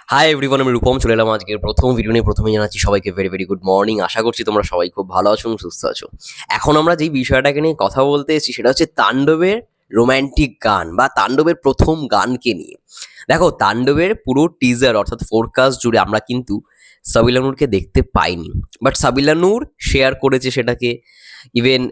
Hi everyone, আমি রূপম চলে এলাম আজকের প্রথম ভিডিও নিয়ে। প্রথমেই জানাচ্ছি সবাইকে ভেরি ভেরি গুড মর্নিং। আশা করছি তোমরা সবাই খুব ভালো আছো এবং সুস্থ আছো। এখন আমরা যেই বিষয়টাকে নিয়ে কথা বলতে এসেছি সেটা হচ্ছে তাণ্ডবের রোম্যান্টিক গান বা তাণ্ডবের প্রথম গানকে নিয়ে। দেখো, তাণ্ডবের পুরো টিজার অর্থাৎ ফোরকাস্ট জুড়ে আমরা কিন্তু সাবিলা নূরকে দেখতে পাইনি, বাট সাবিলা নূর শেয়ার করেছে সেটাকে। ইভেন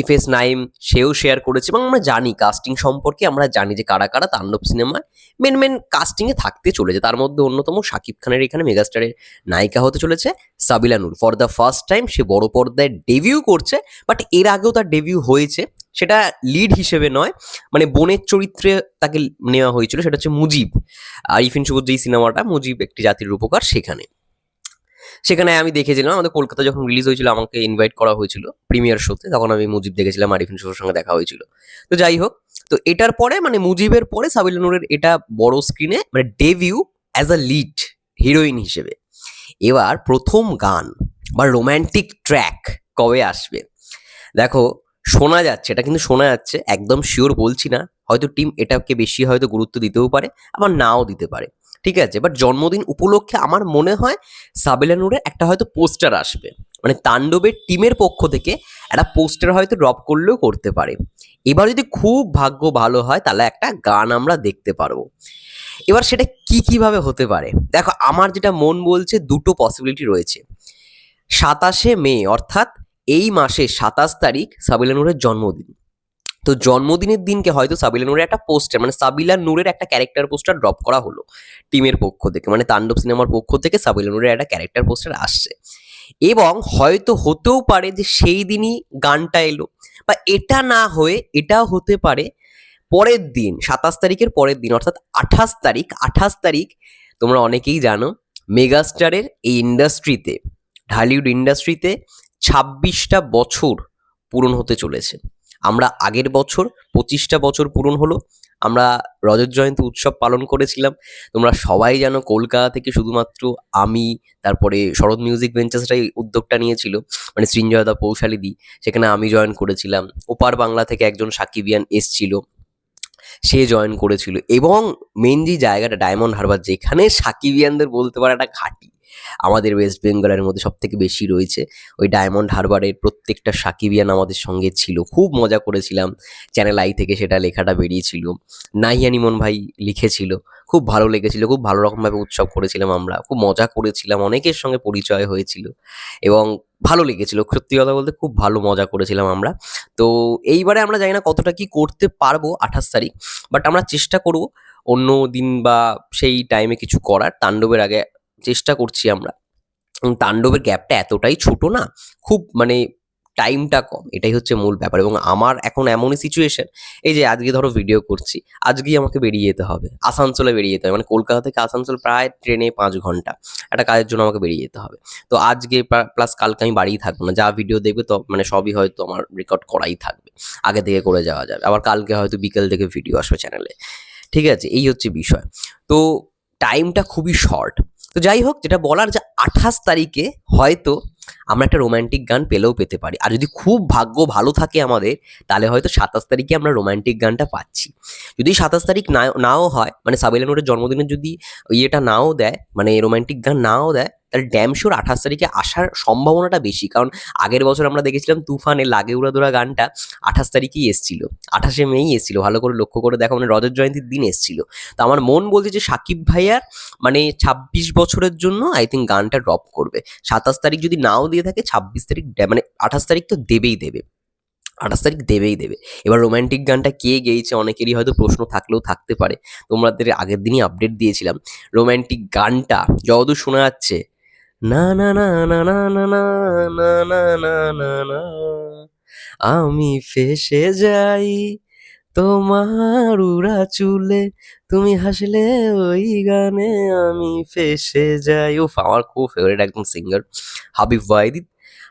ইফএস নাইম সেও শেয়ার করেছে এবং আমরা জানি কাস্টিং সম্পর্কে, আমরা জানি যে কারা কারা তাণ্ডব সিনেমায় মেন মেন কাস্টিংয়ে থাকতে চলেছে। তার মধ্যে অন্যতম শাকিব খানের এখানে মেগাস্টারের নায়িকা হতে চলেছে সাবিলা নূর। ফর দ্য ফার্স্ট টাইম সে বড় পর্দায় ডেবিউ করছে, বাট এর আগেও তার ডেবিউ হয়েছে, সেটা লিড হিসেবে নয়, মানে বোনের চরিত্রে তাকে নেওয়া হয়েছিল। সেটা হচ্ছে মুজিব, আরিফিন শুভর যেই সিনেমাটা মুজিব একটি জাতির রূপকার, সেখানে সেখানে আমি দেখেছিলাম। আমাদের কলকাতা যখন রিলিজ হয়েছিল আমাকে ইনভাইট করা হয়েছিল প্রিমিয়ার শোতে, তখন আমি মুজিব দেখেছিলাম, আরিফিন শুভর সঙ্গে দেখা হয়েছিল। তো যাই হোক, তো এটার পরে মানে মুজিবের পরে সাবিলা নূরের এটা বড় স্ক্রিনে মানে debut as a lead heroine হিসেবে। এবার প্রথম গান বা রোম্যান্টিক ট্র্যাক কবে আসবে? দেখো, শোনা যাচ্ছে, এটা কিন্তু শোনা যাচ্ছে, একদম শিওর বলছি না, হয়তো টিম এটাকে বেশি হয়তো গুরুত্ব দিতেও পারে, আবার নাও দিতে পারে, ঠিক আছে। বাট জন্মদিন উপলক্ষে আমার মনে হয় সাবিলা নূরের একটা হয়তো পোস্টার আসবে, মানে তাণ্ডবের টিমের পক্ষ থেকে একটা পোস্টার হয়তো ড্রপ করলেও করতে পারে। এবার যদি খুব ভাগ্য ভালো হয় তাহলে একটা গান আমরা দেখতে পারবো। এবার সেটা কি কিভাবে হতে পারে? দেখো, আমার যেটা মন বলছে দুটো পসিবিলিটি রয়েছে। 27শে মে অর্থাৎ এই মাসের 27 তারিখ সাবিলা নূরের জন্মদিন। তো জন্মদিনের দিনকে হয়তো সাবিলা নূরের একটা পোস্টার, মানে সাবিলা নূরের একটা ক্যারেক্টার পোস্টার ড্রপ করা হলো টিমের পক্ষ থেকে, মানে তাণ্ডব সিনেমার পক্ষ থেকে সাবিলা নূরের একটা ক্যারেক্টার পোস্টার আসছে। এবং হয়তো হতেও পারে যে সেই দিনই গানটা এলো, বা এটা না হয়ে এটাও হতে পারে পরের দিন, 27 তারিখের পরের দিন অর্থাৎ 28 তারিখ। 28 তারিখ তোমরা অনেকেই জানো মেগাস্টারের এই ইন্ডাস্ট্রিতে, ঢালিউড ইন্ডাস্ট্রিতে 26টা বছর পূরণ হতে চলেছে। আমরা আগের বছর 25টা বছর পূরণ হলো, আমরা রজত জয়ন্তী উৎসব পালন করেছিলাম। তোমরা সবাই জানো কলকাতা থেকে শুধুমাত্র আমি, তারপরে শরৎ মিউজিক ভেঞ্চার্সটাই উদ্যোগটা নিয়েছিল, মানে সৃঞ্জয়দা পৌশালিদি, সেখানে আমি জয়েন করেছিলাম। ওপার বাংলা থেকে একজন সাকিবিয়ান এসছিল, সে জয়েন করেছিল। এবং মেন যে জায়গাটা ডায়মন্ড হারবার, যেখানে সাকিবিয়ানদের বলতে পারে একটা ঘাঁটি আমাদের ওয়েস্ট বেঙ্গলের মধ্যে সব থেকে বেশি রয়েছে, ওই ডায়মন্ড হারবারের প্রত্যেকটা সাকিবিয়ান আমাদের সঙ্গে ছিল। খুব মজা করেছিলাম। চ্যানেল আই থেকে সেটা লেখাটা বেরিয়েছিল, নাহিয়ানিমন ভাই লিখেছিল। খুব ভালো লেগেছিল, খুব ভালো রকমভাবে উৎসব করেছিলাম আমরা, খুব মজা করেছিলাম, অনেকের সঙ্গে পরিচয় হয়েছিল এবং ভালো লেগেছিল। সত্যি কথা বলতে খুব ভালো মজা করেছিলাম আমরা। তো এইবারে আমরা জানি না কতটা কি করতে পারবো 28 তারিখ, বাট আমরা চেষ্টা করব অন্য দিন বা সেই টাইমে কিছু করার। তাণ্ডবের আগে চেষ্টা করছি আমরা। তাণ্ডবের গ্যাপটা এতটাই ছোট না, খুব মানে টাইমটা কম, এটাই হচ্ছে মূল ব্যাপার। এবং আমার এখন এমনই সিচুয়েশন, এই যে আজকে ধরো ভিডিও করছি, আজকেই আমাকে বেরিয়ে যেতে হবে, আসানসোলে বেরিয়ে যেতে হবে, মানে কলকাতা থেকে আসানসোল প্রায় ট্রেনে 5 ঘন্টা, একটা কাজের জন্য আমাকে বেরিয়ে যেতে হবে। তো আজকে প্লাস কালকে আমি বাড়িই থাকবো না, যা ভিডিও দেখবে তো মানে সবই হয়তো আমার রেকর্ড করাই থাকবে, আগে থেকে করে যাওয়া যাবে। আবার কালকে হয়তো বিকেল থেকে ভিডিও আসবে চ্যানেলে, ঠিক আছে, এই হচ্ছে বিষয়। তো টাইমটা খুবই শর্ট। তো যাই হোক, যেটা বলার যে 28 তারিখে হয়তো আমরা একটা রোম্যান্টিক গান পেলেও পেতে পারি, আর যদি খুব ভাগ্য ভালো থাকে আমাদের তাহলে হয়তো 27 তারিখে আমরা রোম্যান্টিক গানটা পাচ্ছি। যদি 27 তারিখ নাও হয়, মানে সাবিলা নূরের জন্মদিনে যদি ইয়েটা নাও দেয়, মানে রোম্যান্টিক গান নাও দেয়, তাহলে ড্যাম শিওর 28 তারিখে আসার সম্ভাবনাটা বেশি। কারণ আগের বছর আমরা দেখেছিলাম তুফানে লাগে উড়াদোড়া গানটা 28 তারিখেই এসেছিল, 28শে মেই এসেছিল, ভালো করে লক্ষ্য করে দেখো, মানে রজত জয়ন্তীর দিন এসেছিল। তো আমার মন বলছে যে সাকিব ভাইয়ার মানে 26 বছরের জন্য আই থিঙ্ক গানটা ড্রপ করবে। 27 তারিখ যদি নাও দিয়ে থাকে, 26 তারিখ মানে 28 তারিখ তো দেবেই দেবে, 28 তারিখ দেবেই দেবে। এবার রোম্যান্টিক গানটা কে গেয়েছে অনেকেরই হয়তো প্রশ্ন থাকলেও থাকতে পারে, তোমাদের আগের দিনই আপডেট দিয়েছিলাম। রোম্যান্টিক গানটা যতদূর শোনা যাচ্ছে, না না না না না না না না না না না না, আমি ফেঁসে যাই তোমার উড়া চুলে, তুমি হাসলে ওই গানে আমি ফেঁসে যাই। উফ, আমার খুব ফেভারিট একদম সিঙ্গার হাবিব ওয়াহিদ।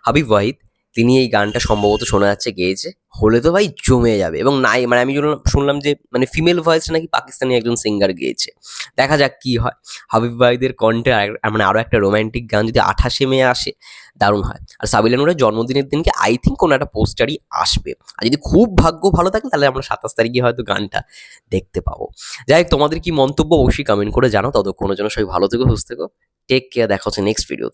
হাবিব ওয়াহিদ তিনি এই গানটা সম্ভবত শোনা যাচ্ছে গেয়েছে। হলে তো ভাই জমে যাবে। এবং নাই মানে আমি শুনলাম যে মানে ফিমেল ভয়েসে নাকি পাকিস্তানি একজন সিঙ্গার গেয়েছে। দেখা যাক কি হয়। হাবিব ভাইদের কণ্ঠে মানে আরো একটা রোমান্টিক গান যদি 28শে মে আসে, দারুণ হয়। আর সাবিলা নূরের জন্মদিনের দিনকে আই থিংক কোনো একটা পোস্টারই আসবে। আর যদি খুব ভাগ্য ভালো থাকে তাহলে আমরা 27 তারিখে হয়তো গানটা দেখতে পাবো। যাই হোক, তোমাদের কি মন্তব্য অবশ্যই কমেন্ট করে জানাও। ততক্ষণের জন্য সবাই ভালো থেকো, সুস্থ থেকো। Take care. দেখা হচ্ছে নেক্সট ভিডিওতে।